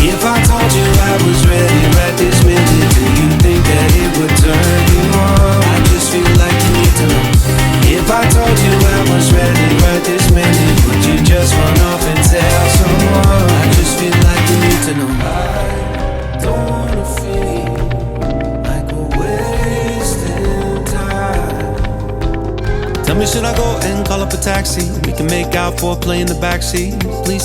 If I told you I was ready right this minute, do you think that it would turn you on? I just feel like you need to know. If I told you I was ready right this minute, would you just run off and tell someone? I just feel like you need to know. I don't wanna feel like we're wasting time. Tell me, should I go and call up a taxi? We can make out for play in the backseat. Please